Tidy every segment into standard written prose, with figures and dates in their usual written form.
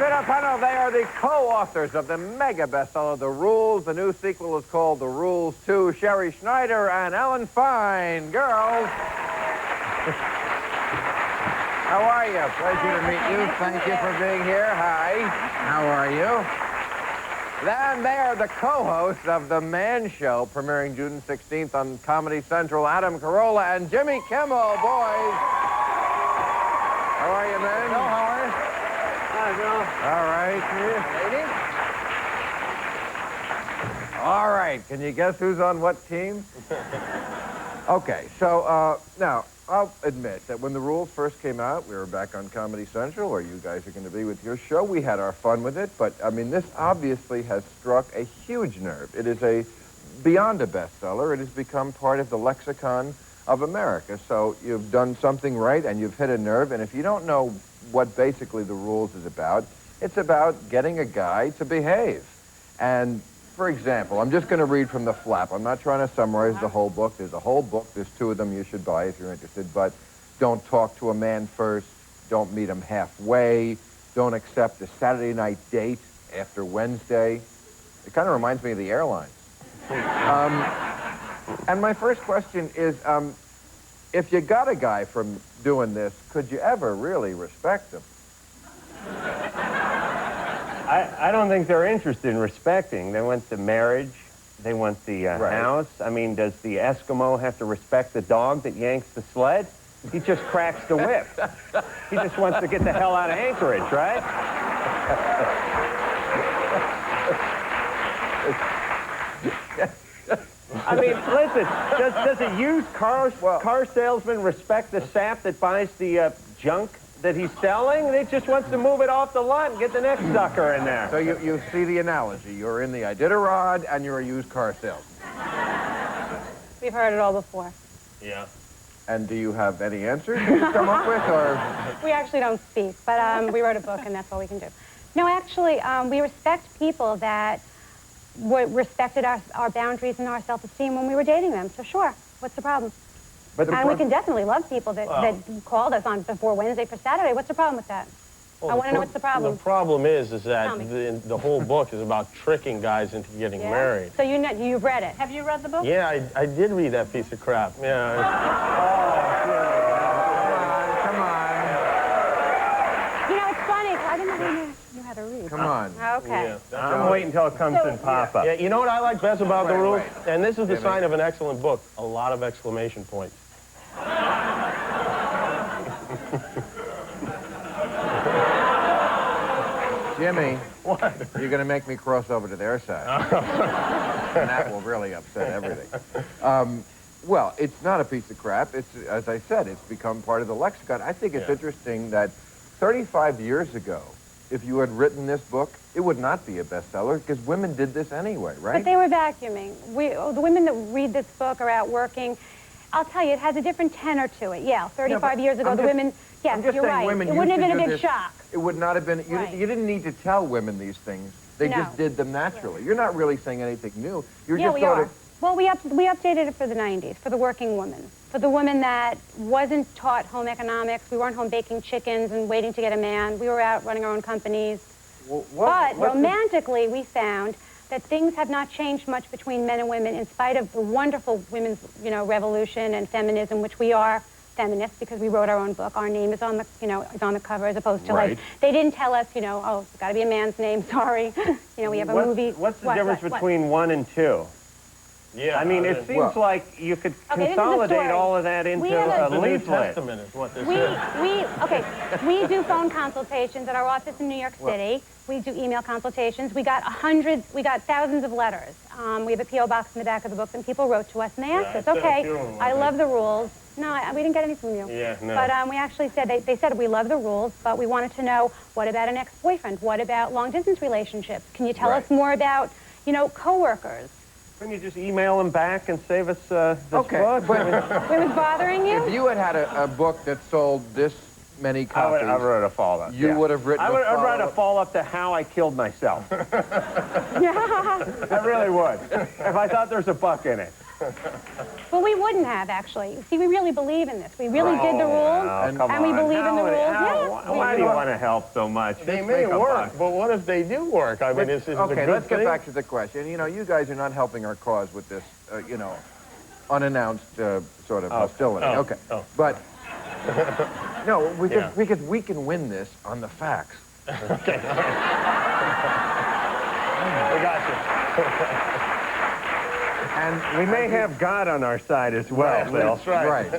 in our panel, they are the co-authors of the mega bestseller, The Rules. The new sequel is called The Rules 2, Sherrie, Schneider, and Ellen Fein. Girls. How are you? Pleasure to meet you. Thank you for being here. Hi. How are you? Then they are the co-hosts of The Man Show, premiering June 16th on Comedy Central, Adam Corolla and Jimmy Kimmel. Boys. How are you, men? Hello, how are you? Hi, Bill. All right. Lady? All right. Can you guess who's on what team? Okay, so now, I'll admit that when The Rules first came out, we were back on Comedy Central, where you guys are going to be with your show. We had our fun with it, but, I mean, this obviously has struck a huge nerve. It is beyond a bestseller. It has become part of the lexicon of America. So you've done something right, and you've hit a nerve, and if you don't know what basically The Rules is about, it's about getting a guy to behave. And, for example, I'm just going to read from the flap. I'm not trying to summarize the whole book. There's a whole book. There's 2 of them you should buy if you're interested. But don't talk to a man first. Don't meet him halfway. Don't accept a Saturday night date after Wednesday. It kind of reminds me of the airlines. And my first question is, if you got a guy from doing this, could you ever really respect him? I don't think they're interested in respecting. They want the marriage. They want the house. I mean, does the Eskimo have to respect the dog that yanks the sled? He just cracks the whip. He just wants to get the hell out of Anchorage, right? I mean, listen, does a used car salesman respect the sap that buys the junk that he's selling? They just wants to move it off the lot and get the next sucker in there. So you see the analogy. You're in the Iditarod and you're a used car salesman. We've heard it all before. Yeah. And do you have any answers you come up with, or? We actually don't speak, but we wrote a book and that's all we can do. No, actually, we respect people that respected our boundaries and our self-esteem when we were dating them. So sure, what's the problem? And we can definitely love people that called us on before Wednesday for Saturday. What's the problem with that? Well, I want to know what's the problem. The problem is that the whole book is about tricking guys into getting married. So you've read it. Have you read the book? Yeah, I did read that piece of crap. Yeah. Come on. You know, it's funny. I didn't know you knew how to read. Come on. Okay. Yeah, I'm waiting until it comes in Papa. Yeah, you know what I like best about The Rules? Right. And this is the sign of an excellent book. A lot of exclamation points. Jimmy, what? You're going to make me cross over to their side. And that will really upset everything. Well, it's not a piece of crap. It's, as I said, it's become part of the lexicon. I think it's interesting that 35 years ago, if you had written this book, it would not be a bestseller because women did this anyway, right? But they were vacuuming. The women that read this book are out working. I'll tell you, it has a different tenor to it. Yeah, 35 years ago, the women, yes, you're right. Women it wouldn't have been a big shock. It would not have been, you didn't need to tell women these things. They just did them naturally. You're not really saying anything new. You're just we are. Well, we updated it for the 90s, for the working woman, for the woman that wasn't taught home economics. We weren't home baking chickens and waiting to get a man. We were out running our own companies. But romantically, we found that things have not changed much between men and women in spite of the wonderful women's, revolution and feminism, which we are feminists because we wrote our own book. Our name is on the, is on the cover as opposed to like, they didn't tell us, oh, it's got to be a man's name, sorry. We have a movie. What's the difference between 1 and 2? Yeah, I mean, it seems like you could consolidate all of that into a leaflet. Testament is what this is. We do phone consultations at our office in New York City. We do email consultations. We got thousands of letters. We have a P.O. box in the back of the book, and people wrote to us, and they asked us, okay, I love the rules. No, we didn't get any from you. Yeah, no. But we actually said, they said, we love the rules, but we wanted to know, what about an ex-boyfriend? What about long-distance relationships? Can you tell us more about, coworkers? Couldn't you just email them back and save us this book? It was bothering you? If you had a book that sold this many copies, I would write a follow-up. You would have written I'd write a follow-up to How I Killed Myself. I really would. If I thought there's a buck in it. Well, Well, we wouldn't have, actually. See, we really believe in this. We really did the rules, and we believe in the rules. Yeah. Why do you want to help so much? They may work, but what if they do work? I mean, is it a good let's thing? get back to the question. You know, you guys are not helping our cause with this, you know, unannounced sort of hostility. Okay. But, no, because we can win this on the facts. Okay. We got you. And we may have God on our side as well, Bill. That's right. Right.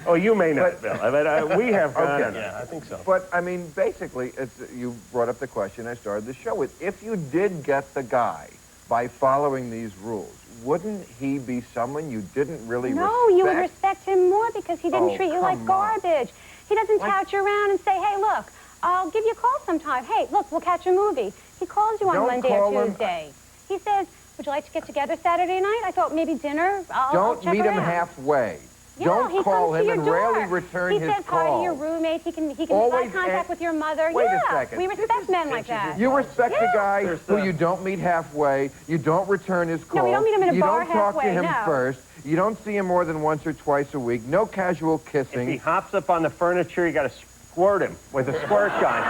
Oh, you may not, Bill. But we have God on our side. Yeah, I think so. But, I mean, basically, you brought up the question I started the show with. If you did get the guy by following these rules, wouldn't he be someone you didn't really respect? No, you would respect him more because he didn't treat you like garbage. He doesn't tout you around and say, hey, look, I'll give you a call sometime. Hey, look, we'll catch a movie. He calls you on Monday or Tuesday. He says, would you like to get together Saturday night? I thought maybe dinner. I'll check meet him around. halfway. Yeah, Don't call him and rarely door. return his call. He says hi to your roommate. He can make eye contact with your mother. Wait a second. We respect men like that. You respect a guy who you don't meet halfway, you don't return his call. No, we don't meet him in a bar You don't talk to halfway, him first. You don't see him more than once or twice a week. No casual kissing. If he hops up on the furniture, you got to squirt him with a squirt gun.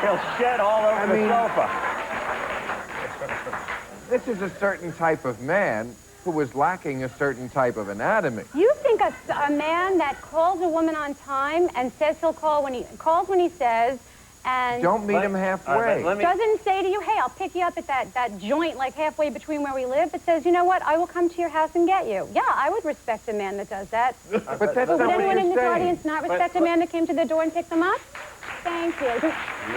He'll shed all over the sofa. This is a certain type of man who was lacking a certain type of anatomy. You think a man that calls a woman on time and says he'll call when he says, and don't meet him halfway. Doesn't say to you, hey, I'll pick you up at that joint like halfway between where we live, but says, you know what, I will come to your house and get you. Yeah, I would respect a man that does that. But that's not would what anyone you're in this saying. audience not respect a man that came to the door and picked them up? Thank you.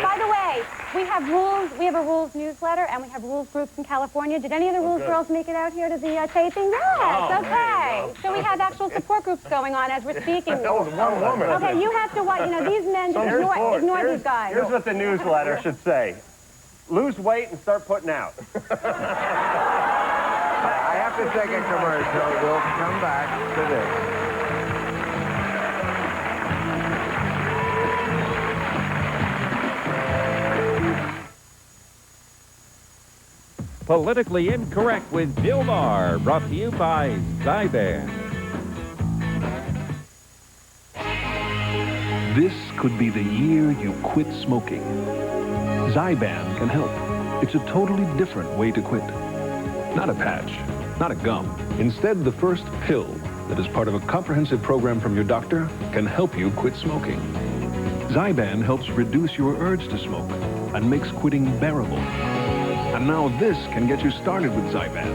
By the way, we have rules. We have a rules newsletter, and we have rules groups in California. Did any of the rules girls make it out here to the taping? Yes, okay. So we have actual support groups going on as we're speaking. That was one woman. Okay, you have to watch. You know, these men just ignore these guys. Here's what the newsletter should say. Lose weight and start putting out. I have to take a commercial. We'll come back to this. Politically Incorrect with Bill Maher, brought to you by 𝐬𝐫𝐵𝐿. This could be the year you quit smoking. 𝐬𝐫𝐵𝐿 can help. It's a totally different way to quit. Not a patch, not a gum. Instead, the first pill that is part of a comprehensive program from your doctor can help you quit smoking. 𝐬𝐵𝐵𝐿 helps reduce your urge to smoke and makes quitting bearable. And now this can get you started with 𝐬𝐵𝐵𝐿.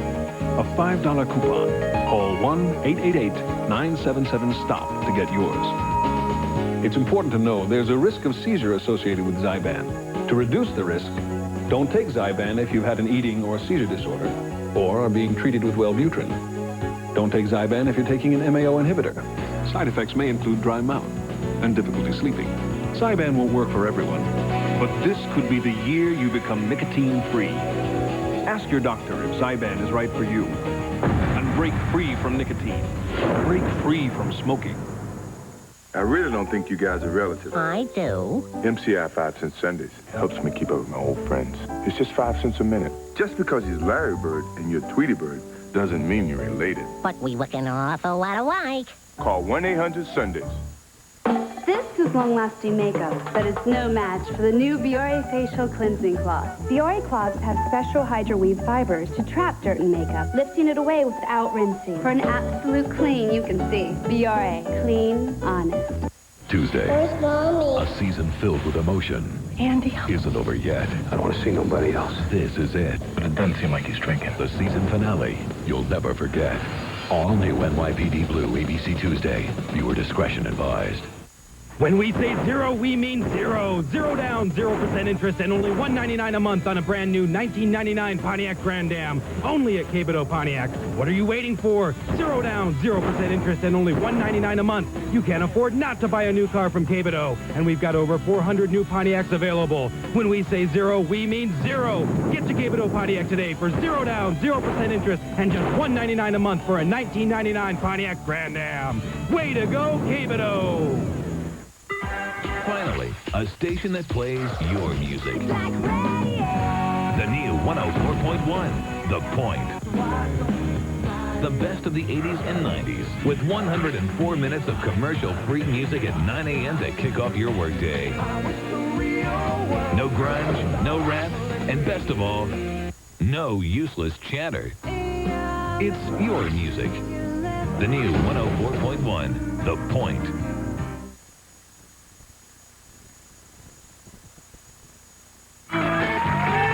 A $5 coupon. Call 1-888-977-STOP to get yours. It's important to know there's a risk of seizure associated with 𝐬𝐵𝐵𝐿. To reduce the risk, don't take 𝐬𝐵𝐵𝐿 if you've had an eating or seizure disorder or are being treated with 𝐬𝐿-Butrin. Don't take 𝐬𝐵𝐵𝐿 if you're taking an MAO inhibitor. Side effects may include dry mouth and difficulty sleeping. 𝐬𝐵𝐵𝐿 won't work for everyone, but this could be the year you become nicotine-free. Ask your doctor if 𝐬𝐵𝐵𝐿 is right for you. And break free from nicotine. Break free from smoking. I really don't think you guys are relatives. I do. MCI 5 cent Sundays helps me keep up with my old friends. It's just 5 cents a minute. Just because he's Larry Bird and you're Tweety Bird doesn't mean you're related. But we look an awful lot alike. Call 1-800-SUNDAYS. This is long-lasting makeup, but it's no match for the new Biore facial cleansing cloths. Biore cloths have special hydroweave fibers to trap dirt in makeup, lifting it away without rinsing. For an absolute clean, you can see Biore, clean, honest. Tuesday. Where's Mommy? A season filled with emotion. Andy. Isn't over yet. I don't want to see nobody else. This is it. But it doesn't seem like he's drinking. The season finale you'll never forget. All new NYPD Blue, ABC Tuesday. Viewer discretion advised. When we say zero, we mean zero. Zero down, 0% interest, and only $199 a month on a brand new 1999 Pontiac Grand Am. Only at 𝐃𝐵𝐿 Pontiac. What are you waiting for? Zero down, 0% interest, and only $199 a month. You can't afford not to buy a new car from 𝐃𝐵𝐿. And we've got over 400 new Pontiacs available. When we say zero, we mean zero. Get to 𝐃𝐵𝐿 Pontiac today for zero down, 0% interest, and just $199 a month for a 1999 Pontiac Grand Am. Way to go, 𝐃𝐵𝐿! Finally, a station that plays your music. The new 104.1, The Point. The best of the 80s and 90s with 104 minutes of commercial-free music at 9 a.m. to kick off your workday. No grunge, no rap, and best of all, no useless chatter. It's your music. The new 104.1, The Point.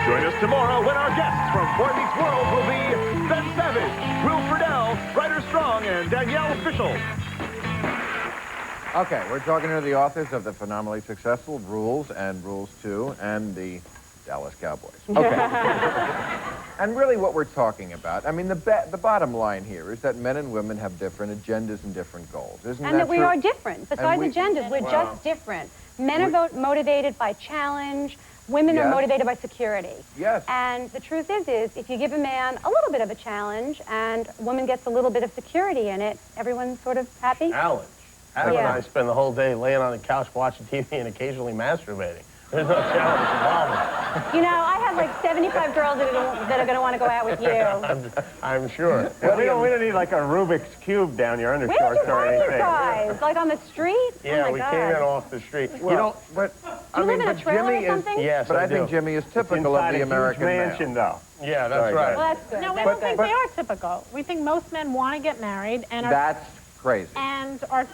Join us tomorrow when our guests from Boy Meets World will be Ben Savage, Will Friedle, Ryder Strong, and Danielle Fishel. Okay, we're talking to the authors of the phenomenally successful Rules and Rules 2 and the Dallas Cowboys. Okay. And really what we're talking about, I mean, the bottom line here is that men and women have different agendas and different goals, isn't that true? And that we are different. Besides agendas, we're just different. Men are motivated by challenge. Women are motivated by security. Yes. And the truth is if you give a man a little bit of a challenge and a woman gets a little bit of security in it, everyone's sort of happy. Challenge. Adam and I spend the whole day laying on the couch watching TV and occasionally masturbating. There's no challenge involved. You know, I have like 75 girls that are going to want to go out with you. I'm sure. We don't need like a Rubik's Cube down your undershorts Where did you or find anything. these guys? Like on the street? Yeah, oh we God. came in off the street. Well, you don't, but I mean, live in a trailer Jimmy or something? Yes, but I do. think Jimmy is typical of the American mansion, male. though. Yeah, that's right. Well, that's good. No, we don't think they are typical. We think most men want to get married and are... That's crazy. And are...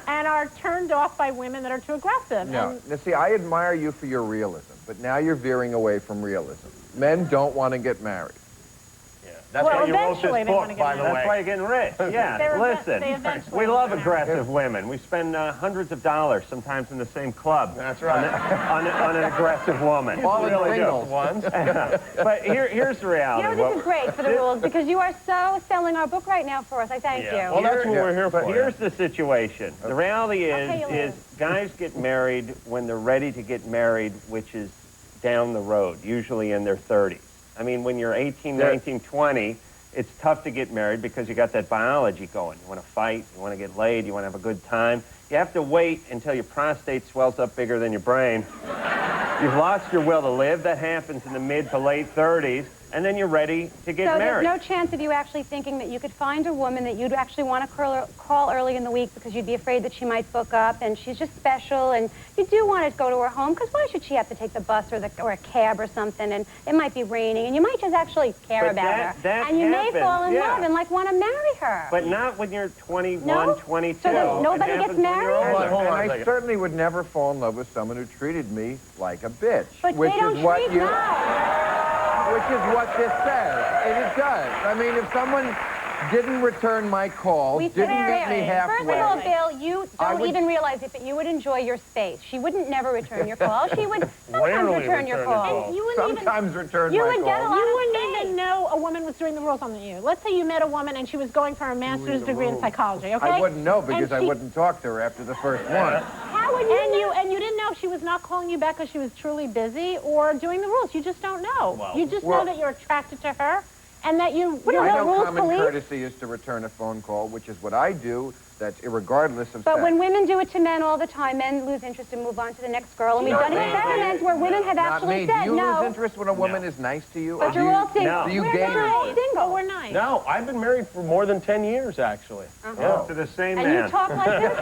and are turned off by women that are too aggressive. No. Now, see, I admire you for your realism, but now you're veering away from realism. Men don't want to get married. That's why you wrote this book, by the way. That's why you're getting rich. Yeah, listen, we love aggressive women. We spend hundreds of dollars sometimes in the same club. That's right. On an aggressive woman. All in really singles. ones. But here's the reality. You know, this is great for the rules because you are so selling our book right now for us. I thank you. Well, that's what we're here for. But here's the situation. The reality is guys get married when they're ready to get married, which is down the road, usually in their 30s. I mean, when you're 18, 19, 20, it's tough to get married because you got that biology going. You want to fight, you want to get laid, you want to have a good time. You have to wait until your prostate swells up bigger than your brain. You've lost your will to live. That happens in the mid to late 30s. And then you're ready to get married. So there's no chance of you actually thinking that you could find a woman that you'd actually want to call early in the week because you'd be afraid that she might book up and she's just special and you do want to go to her home because why should she have to take the bus or a cab or something and it might be raining and you might just actually care about her. And you may fall in love and like want to marry her. But not when you're 21, 22. So that nobody gets married? And I certainly would never fall in love with someone who treated me like a bitch. But which they don't is what treat you. now. Which is what this says. It does. I mean, if someone didn't return my call, didn't meet me halfway. First of all, Bill, you don't even realize it, but you would enjoy your space. She wouldn't never return your call. She would sometimes return your call. And you wouldn't sometimes return my call. You wouldn't even know a woman was doing the rules on you. Let's say you met a woman and she was going for a master's degree in psychology, okay? I wouldn't know because I wouldn't talk to her after the first one. How would you And you didn't know she was not calling you back because she was truly busy or doing the rules. You just don't know. Well, you just know that you're attracted to her and that you... I know common courtesy is to return a phone call, which is what I do. That's irregardless of But sex. when women do it to men all the time, men lose interest and move on to the next girl. And we've done experiments where women have actually said do you no. lose interest when a woman is nice to you? But you're all single. Do you We're gain all single. We're nice. No, I've been married for more than 10 years, actually. Yeah, to the same man. And you talk like this?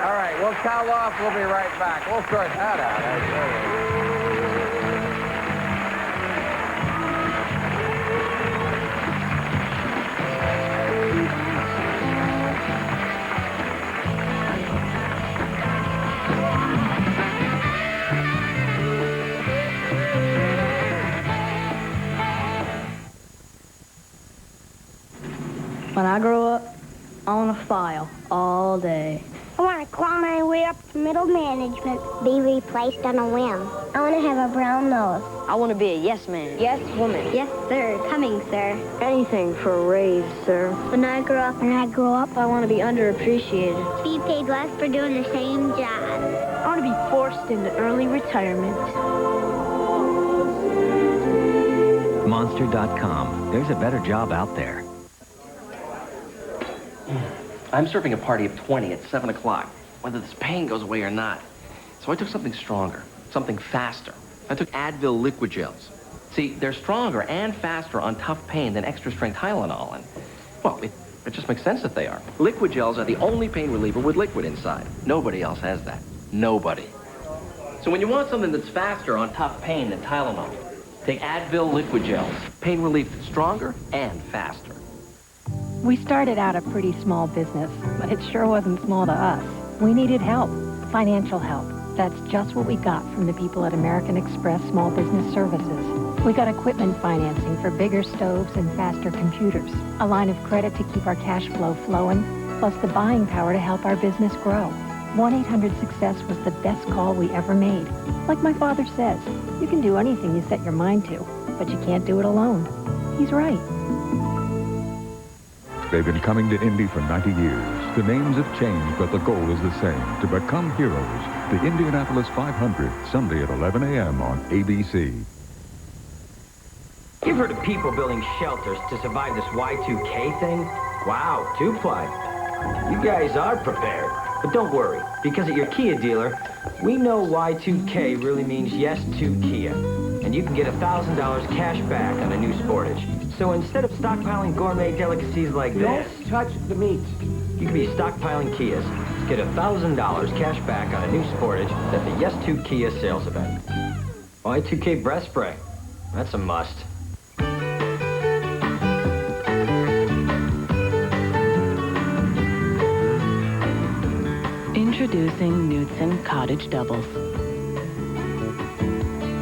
All right, we'll call off. We'll be right back. We'll sort that out. When I grow up, I want to file all day. I want to claw my way up to middle management. Be replaced on a whim. I want to have a brown nose. I want to be a yes man. Yes, woman. Yes, sir. Coming, sir. Anything for a raise, sir. When I grow up, I want to be underappreciated. be paid less for doing the same job. I want to be forced into early retirement. Monster.com. There's a better job out there. I'm serving a party of 20 at 7 o'clock, whether this pain goes away or not. So I took something stronger, something faster. I took Advil liquid gels. See, they're stronger and faster on tough pain than extra-strength Tylenol, and, well, it just makes sense that they are. Liquid gels are the only pain reliever with liquid inside. Nobody else has that. Nobody. So when you want something that's faster on tough pain than Tylenol, take Advil liquid gels. Pain relief that's stronger and faster. We started out a pretty small business, but it sure wasn't small to us. We needed help, financial help. That's just what we got from the people at American Express Small Business Services. We got equipment financing for bigger stoves and faster computers, a line of credit to keep our cash flow flowing, plus the buying power to help our business grow. 1-800-SUCCESS was the best call we ever made. Like my father says, you can do anything you set your mind to, but you can't do it alone. He's right. They've been coming to Indy for 90 years. The names have changed, but the goal is the same, to become heroes. The Indianapolis 500, Sunday at 11 a.m. on ABC. You've heard of people building shelters to survive this Y2K thing? Wow, two-ply. You guys are prepared. But don't worry, because at your Kia dealer, we know Y2K really means yes to Kia. And you can get $1,000 cash back on a new Sportage. So instead of stockpiling gourmet delicacies like this... Don't touch the meat. You can be stockpiling Kias. Get $1,000 cash back on a new Sportage at the Yes to Kia sales event. Y2K breast spray. That's a must. Introducing 𝐬𝐮𝐬𝐜𝐫𝐷𝐿 Cottage Doubles.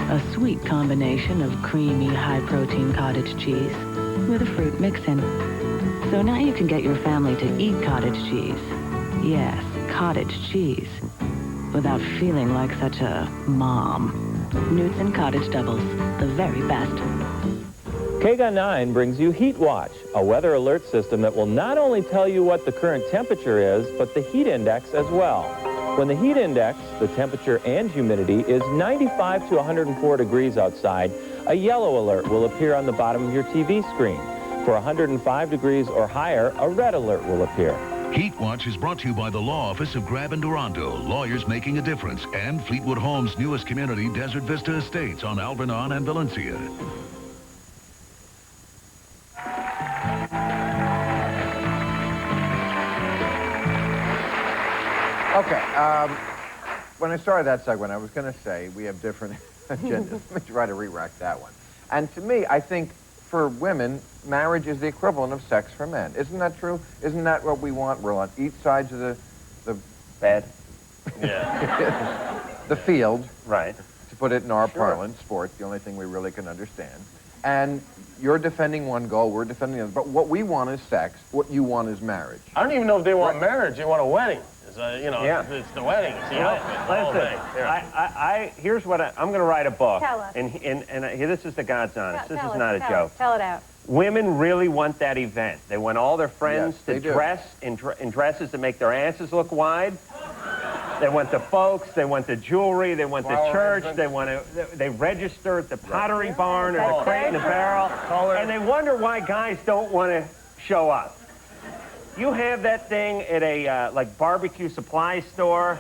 A sweet combination of creamy, high-protein cottage cheese with a fruit mix-in. So now you can get your family to eat cottage cheese. Yes, cottage cheese. Without feeling like such a mom. 𝐬𝐮𝐬𝐜𝐫𝐷𝐿 Cottage Doubles. The very best. 𝐾GA 9 brings you Heat Watch, a weather alert system that will not only tell you what the current temperature is, but the heat index as well. When the heat index, the temperature and humidity, is 95 to 104 degrees outside, a yellow alert will appear on the bottom of your TV screen. For 105 degrees or higher, a red alert will appear. Heat Watch is brought to you by the Law Office of Grab and Duranto, lawyers making a difference, and Fleetwood Homes' newest community, Desert Vista Estates on Alvernon and Valencia. Okay, when I started that segment, I was going to say we have different agendas. Let me try to re-rack that one. And to me, I think for women, marriage is the equivalent of sex for men. Isn't that true? Isn't that what we want? We're on each sides of the bed. Yeah. The field. Right. To put it in our parlance, sports, the only thing we really can understand. And you're defending one goal, we're defending the other. But what we want is sex. What you want is marriage. I don't even know if they want marriage. They want a wedding. It's, it's the wedding. It's the Listen, here's what I'm going to write a book. Tell us. And this is the God's honest. This is not a joke. Tell it out. Women really want that event. They want all their friends to dress in dresses that make their asses look wide. They want the folks, they want the jewelry, they want the church, they register at the Pottery Barn or the Crate and the Barrel, and they wonder why guys don't want to show up. You have that thing at a like barbecue supply store.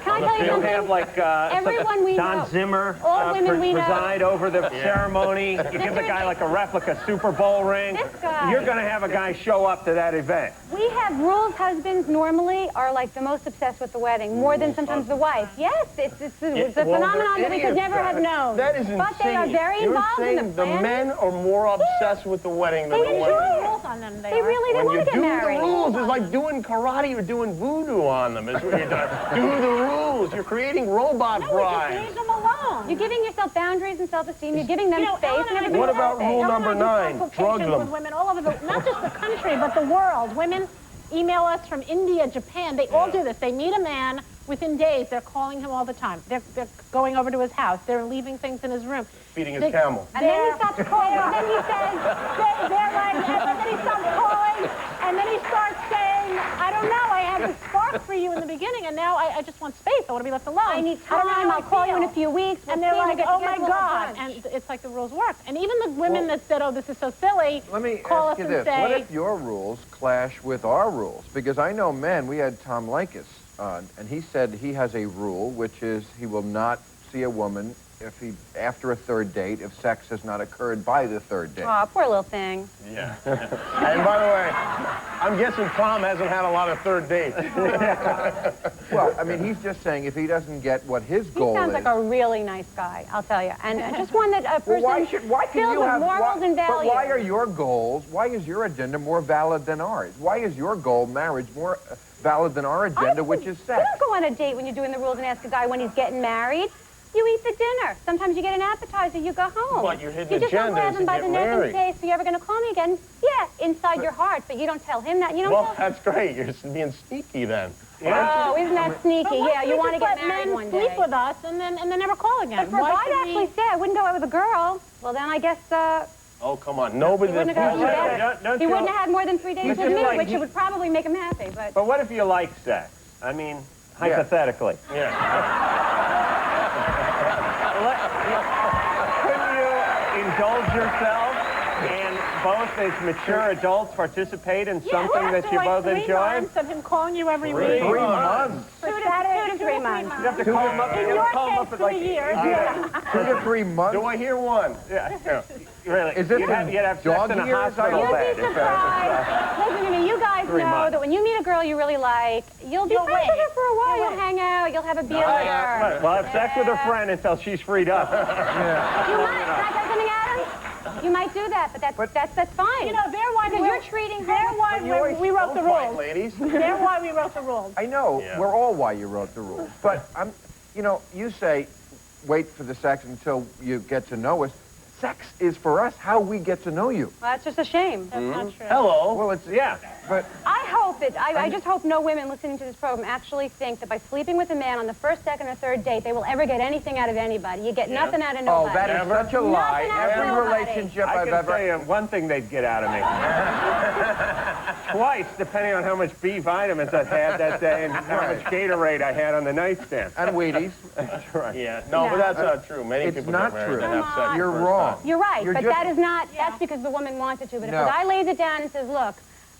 Can I tell you something? You have like Everyone we Don know, Zimmer all women we know. preside over the ceremony. You give the guy like a replica Super Bowl ring. This guy. You're going to have a guy show up to that event. We have rules. Husbands normally are like the most obsessed with the wedding, more than sometimes the wife. Yes, it's a phenomenon that we could never have known. That is insane. But they are very involved in the planning. The men are more obsessed with the wedding than the women. They rules on them. They really do want to get married. When you do the rules, it's like doing karate or doing voodoo on them. Is what you're doing. Do the rules. You're creating robot brides. Leave them alone. You're giving yourself boundaries and self-esteem. You're giving them space. And what about rule number 9? Drug them. With women all over not just the country, but the world. Women email us from India, Japan. They all do this. They meet a man. Within days, they're calling him all the time. They're going over to his house. They're leaving things in his room. Feeding his camel. And then he stops calling. And then he says, they're like, and then he stops calling. And then he starts saying, I don't know, I had this spark for you in the beginning, and now I just want space. I want to be left alone. I need time. I'll call you in a few weeks. And they're like, oh my God. And it's like the rules work. And even the women that said, oh, this is so silly, let me call ask us you and this. say, What if your rules clash with our rules? Because I know men, we had Tom Likas on, and he said he has a rule, which is he will not see a woman after a third date, if sex has not occurred by the third date. Aw, poor little thing. Yeah. And by the way, I'm guessing Tom hasn't had a lot of third dates. Well, I mean, he's just saying if he doesn't get what his goal is. He sounds like a really nice guy, I'll tell you. And just one that a person why can filled you with have morals and values. But why are your goals, why is your agenda more valid than ours? Why is your goal, marriage, more valid than our agenda, which is sex? You don't go on a date when you're doing the rules and ask a guy when he's getting married. You eat the dinner. Sometimes you get an appetizer, you go home. What, your hidden you just don't agenda grab is him to by get the neck and married. say, so you're ever going to call me again? Yeah, inside your heart, but you don't tell him that. You don't Well, tell that's great. You're being sneaky then. Oh, isn't that sneaky? But Yeah, you want to get married men one day. sleep with us and then never call again. But for a guy to actually say, I wouldn't go out with a girl, well, then I guess, Oh, come on. Nobody... he wouldn't have had more than 3 days with me, which would probably make him happy, but... But what if you like sex? I mean, hypothetically. Couldn't you indulge yourself and both as mature adults participate in something that you both enjoy? 3 months of him calling you every week. 3 months? 2 to 3 months. You have to call him up. In your case, 3 years. 2 to 3 months? Do I hear one? Yeah. Really? Is this you'd have sex dog in a years? hospital bed. You'd be surprised. Listen to me, you guys 3 know months. that when you meet a girl you really like, you'll be friends with her for a while. You'll hang out, you'll have a beer with her. Well, have sex with a friend until she's freed up. You might. Can I tell something, Adam? You might do that, but that's fine. You know, they're why you're treating her. They're why we wrote the rules. Ladies. They're why we wrote the rules. I know. We're all why you wrote the rules. But, you say, wait for the sex until you get to know us. Sex is, for us, how we get to know you. Well, that's just a shame. That's not true. Hello. Well, it's, but... I hope that, I just hope no women listening to this program actually think that by sleeping with a man on the first, second, or third date, they will ever get anything out of anybody. You get nothing out of nobody. Oh, that is such a lie. Every relationship I've ever... I can tell you one thing they'd get out of me. Twice, depending on how much B vitamins I've had that day and how much Gatorade I had on the nightstand. And Wheaties. That's right. Yeah. No, but that's not true. Many people not get married true. and have sex You're first wrong. time. You're right, You're but just- that is not, that's because the woman wanted to. But if No. a guy lays it down and says, look,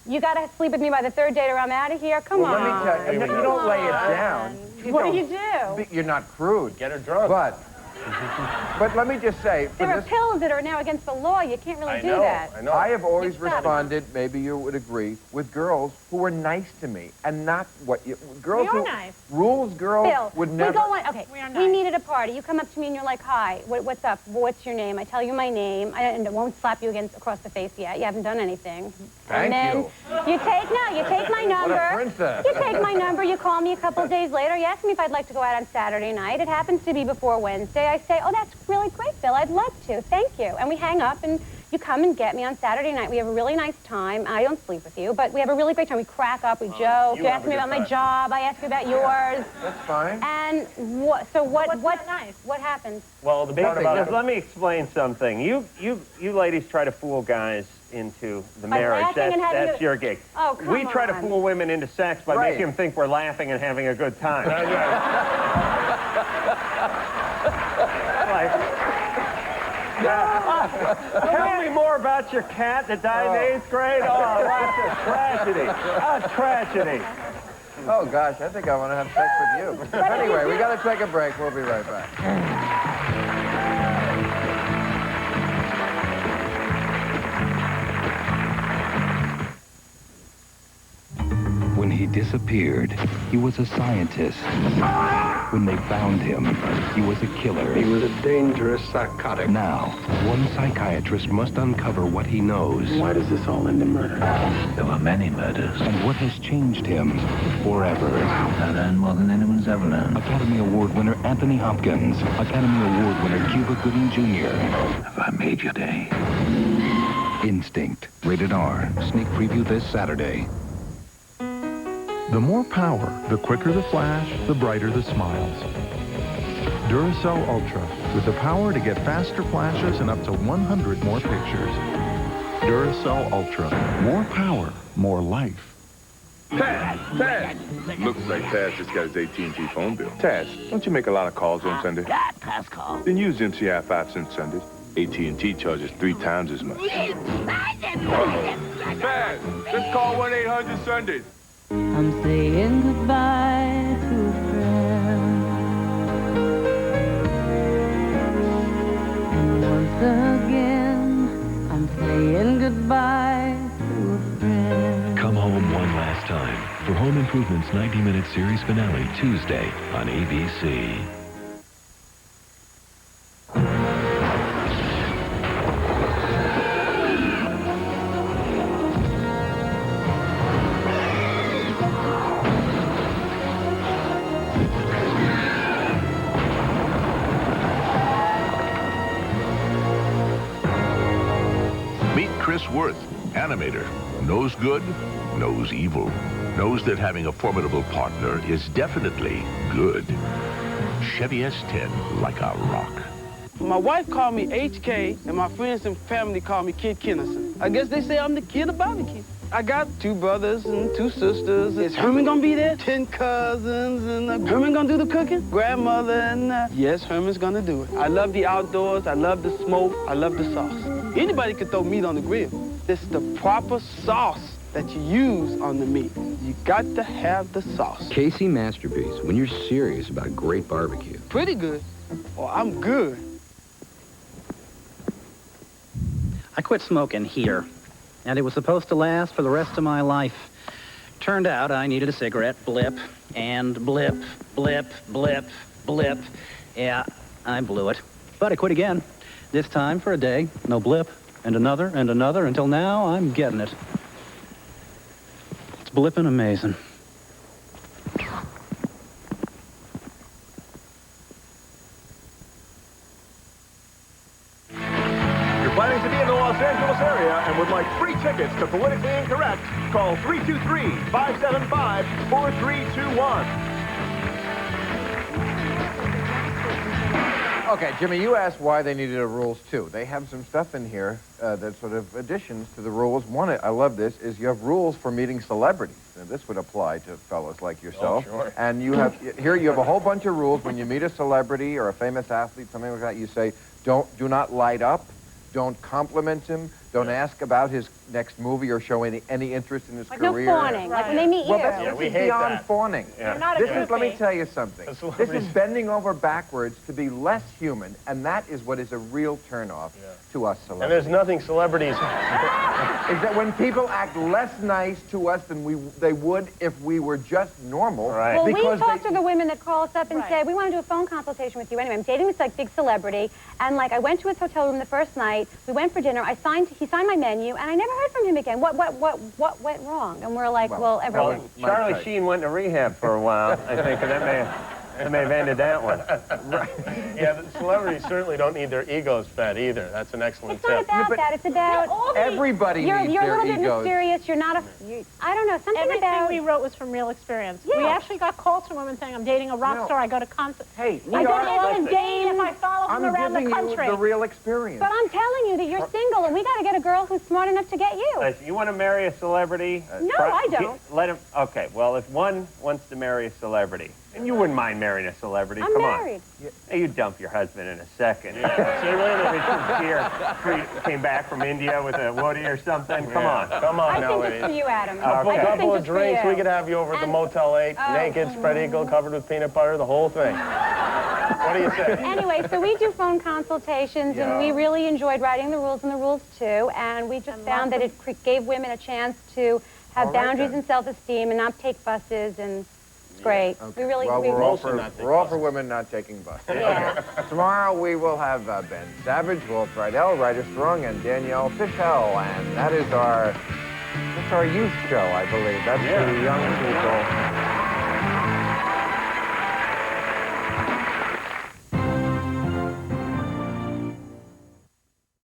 you got to sleep with me by the third date or I'm out of here, come on. Let me tell you, you don't lay it down. What do you do? You're not crude. Get her drunk. But let me just say, for There are this, pills that are now against the law. You can't really do that. I know. I have always You've got it. responded, maybe you would agree, with girls who were nice to me and not what you... Girls We are who... nice. Rules girls Bill, would never... we go on, okay, We are we nice. meet at a party. You come up to me and you're like, hi, what's up? What's your name? I tell you my name, and I won't slap you across the face yet. You haven't done anything. Thank and then you take my number. What a princess. You take my number, you call me a couple days later, you ask me if I'd like to go out on Saturday night. It happens to be before Wednesday. I say, oh, that's really great, Bill. I'd love to. Thank you. And we hang up, and you come and get me on Saturday night. We have a really nice time. I don't sleep with you, but we have a really great time. We crack up, we joke. You ask me about my job. I ask you about yours. That's fine. And what's nice? What happens? Well, the part about Let me explain something. You ladies try to fool guys into the By marriage. laughing and having That's your gig. Oh, come We try to on. fool women into sex by making them think we're laughing and having a good time. Tell me more about your cat that died in 8th grade. Oh, that's a tragedy. A tragedy. Oh, gosh, I think I want to have sex with you. Anyway, we got to take a break. We'll be right back. When he disappeared, he was a scientist. When they found him, he was a killer. He was a dangerous psychotic. Now, one psychiatrist must uncover what he knows. Why does this all end in murder? There were many murders. And what has changed him forever. I learned more than anyone's ever learned. Academy Award winner Anthony Hopkins. Academy Award winner 𝐬𝐿 Gooding Jr. Have I made your day? Instinct. Rated R. Sneak preview this Saturday. The more power, the quicker the flash, the brighter the smiles. Duracell Ultra, with the power to get faster flashes and up to 100 more pictures. Duracell Ultra, more power, more life. Taz! Looks like Taz just got his AT&T phone bill. Taz, don't you make a lot of calls on Sunday? God, pass call. Then use MCI 5-cent Sundays. AT&T charges 3 times as much. Taz, let's call 1-800-Sundays. I'm saying goodbye to a friend. goodbye to a friend. Come Home One Last Time for Home Improvement's 90-minute series finale Tuesday on ABC. Chris Worth, animator, knows good, knows evil, knows that having a formidable partner is definitely good. Chevy S10 like a rock. My wife called me HK, and my friends and family call me Kid Kennison. I guess they say I'm the kid of barbecue. I got 2 brothers and 2 sisters. Is Herman gonna be there? 10 cousins, and Herman gonna do the cooking? Grandmother, and yes, Herman's gonna do it. I love the outdoors, I love the smoke, I love the sauce. Anybody could throw meat on the grill. It's the proper sauce that you use on the meat. You got to have the sauce. 𝐃𝐨𝐧'𝐭 Masterpiece, when you're serious about great barbecue. Pretty good. Oh, I'm good. I quit smoking here, and it was supposed to last for the rest of my life. Turned out I needed a cigarette, blip, and blip, blip, blip, blip. Yeah, I blew it. But I quit again. This time for a day, no blip, and another, until now I'm getting it. It's blipping amazing. You're planning to be in the Los Angeles area and would like free tickets to Politically Incorrect? Call 323-575-4321. Okay, Jimmy, you asked why they needed a rules, too. They have some stuff in here that's sort of additions to the rules. One, I love this, is you have rules for meeting celebrities. Now, this would apply to fellas like yourself. Oh, sure. And you have, here you have a whole bunch of rules. When you meet a celebrity or a famous athlete, something like that, you say, do not light up, don't compliment him, don't ask about his next movie or show any interest in his career. No fawning, like when they meet you. Well, this is beyond fawning. You're not a This is, let me tell you something. This is bending over backwards to be less human, and that is what is a real turnoff to us And celebrities. there's nothing celebrities... Is that when people act less nice to us than they would if we were just normal. Right. Well, we talk to the women that call us up and say, we want to do a phone consultation with you. Anyway, I'm dating this like big celebrity, and like I went to his hotel room the first night. We went for dinner. He signed my menu, and I never heard from him again. What went wrong? And we're like, well everyone. Charlie Sheen went to rehab for a while, I think, and that may have ended that one. Right. Yeah, the celebrities certainly don't need their egos fed either. That's an excellent tip. It's not about that. It's about everybody you're needs a their little bit egos. mysterious. You're not I don't know, something Everything about... we wrote was from real experience. Yeah. We actually got calls from women saying, I'm dating a rock star, I go to concerts. Hey, I go to Ellen Dane if I follow him around the country. I'm giving you the real experience. But I'm telling you that you're single, and we got to get a girl who's smart enough to get you. Listen, you want to marry a celebrity? No, I don't. Let him. Okay, well, if one wants to marry a celebrity, and you wouldn't mind marrying a celebrity, I'm come married. on. Hey, you'd dump your husband in a second. Richard Gere came back from India with a Woody or something. Come on. Come on now, I think it's for you, Adam. A couple of drinks, we could have you over at the Motel 8, Oh. naked, spread eagle, covered with peanut butter, the whole thing. What do you say? Anyway, so we do phone consultations, and we really enjoyed writing the rules and the rules, too, and we just found that it gave women a chance to have boundaries and self-esteem and not take buses, and it's great. Okay. We really... Well, we're all for women not taking buses. Yeah. Okay. Tomorrow we will have Ben Savage, Will Friedle, Ryder Strong, and Danielle Fishel, and that is our youth show, I believe. That's for the young people.